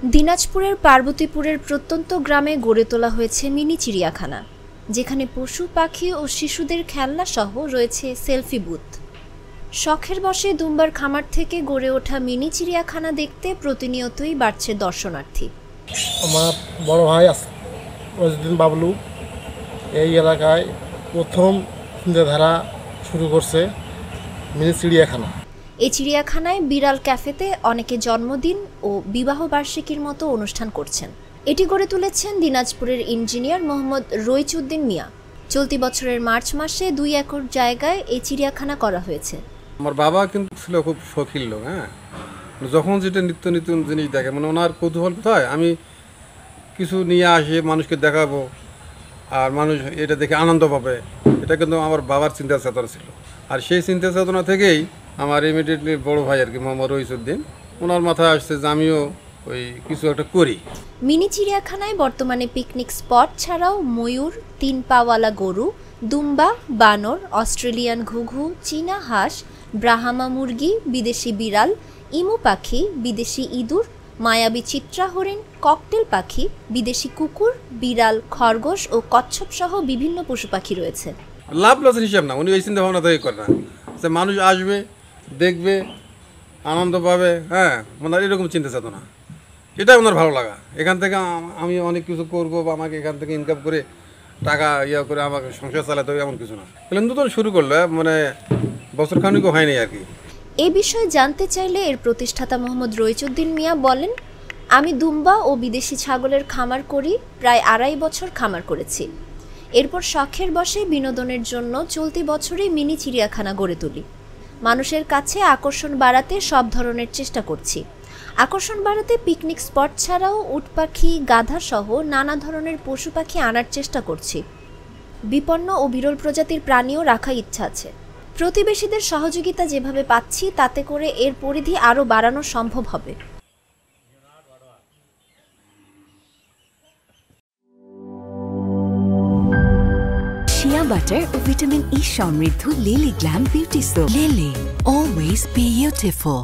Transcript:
দিনাজপুরের পার্বতীপুরের প্রত্যন্ত গ্রামে গড়ে তোলা হয়েছে মিনি চিড়িয়াখানা, যেখানে পশু পাখি ও শিশুদের খেলনা সহ রয়েছে সেলফি বুথ। শখের বশে দুম্বার খামার থেকে গড়ে ওঠা মিনি চিড়িয়াখানা দেখতে প্রতিনিয়তই বাড়ছে দর্শনার্থী। আমার বড় ভাই রজদিন বাবলু এই এলাকায় প্রথম চিন্তাধারা শুরু করছে মিনি চিড়িয়াখানা। এই চিড়িয়াখানায় বিড়াল ক্যাফেতে অনেকে জন্মদিন ও বিবাহ বার্ষিকীর মতো অনুষ্ঠান করছেন। এটি গড়ে তুলেছেন দিনাজপুরের ইঞ্জিনিয়ার মোহাম্মদ রইচুদ্দিন মিয়া। চলতি বছরের মার্চ মাসে 2 একর জায়গায় এই চিড়িয়াখানা করা হয়েছে। আমার বাবা কিন্তু ছিল খুব শৌখিন লোক। যখন যেটা নিত্য নতুন জিনিস দেখে, মানে ওনার কৌতূহল কোথায় আমি কিছু নিয়ে আসি মানুষকে দেখাবো আর মানুষ এটা দেখে আনন্দ পাবে, এটা কিন্তু আমার বাবার চিন্তা চেতনা ছিল। আর সেই চিন্তা চেতনা থেকেই আমার ইমিডিয়েটলি বড় ভাই আর কি মোহাম্মদ রইচুদ্দিন, ওনার মাথায় আসছে যে আমিও ওই কিছু একটা করি। মিনি চিড়িয়াখানায় বর্তমানে পিকনিক স্পট ছাড়াও ময়ূর, 3 পাওয়ালা গরু, দুম্বা, বানর, অস্ট্রেলিয়ান ঘুঘু, চীনা হাঁস, ব্রাহ্মা মুরগি, বিদেশি বিড়াল, ইমু পাখি, বিদেশি ইঁদুর, মায়াবী চিত্রা হরিণ, ককটেল পাখি, বিদেশি কুকুর, বিড়াল, খরগোশ ও কচ্ছপ সহ বিভিন্ন পশু পাখি রয়েছে। লাভ লসের হিসাব না, উনি ওই চিন্তা ভাবনা থেকে করে না যে মানুষ আসবে, দেখবে, আনন্দ পাবে, মানে এরকম চিন্তা চেতনা, এটাই ওনার ভালো লাগা। এখান থেকে আমি অনেক কিছু করবো বা আমাকে এখান থেকে ইনকাম করে টাকা করে আমাকে সংসার চালাতে হবে এমন কিছু না। তাহলে নতুন শুরু করলো, মানে বছর খানিকও হয়নি আর কি। এই বিষয়ে জানতে চাইলে এর প্রতিষ্ঠাতা মোহাম্মদ রইচুদ্দিন মিয়া বলেন, আমি দুম্বা ও বিদেশি ছাগলের খামার করি, প্রায় 2.5 বছর খামার করেছি। এরপর শখের বশে বিনোদনের জন্য চলতি বছরেই মিনি চিড়িয়াখানা গড়ে তুলি। মানুষের কাছে আকর্ষণ বাড়াতে সব ধরনের চেষ্টা করছি। আকর্ষণ বাড়াতে পিকনিক স্পট ছাড়াও উট পাখি, গাধা সহ নানা ধরনের পশু পাখি আনার চেষ্টা করছি। বিপন্ন ও বিরল প্রজাতির প্রাণীও রাখার ইচ্ছা আছে। প্রতিবেশীদের সহযোগিতা যেভাবে পাচ্ছি তাতে করে এর পরিধি আরও বাড়ানো সম্ভব হবে। শিয়া বাটার ও ভিটামিন ই সমৃদ্ধ lily glam beauty soap. Lily, always beautiful.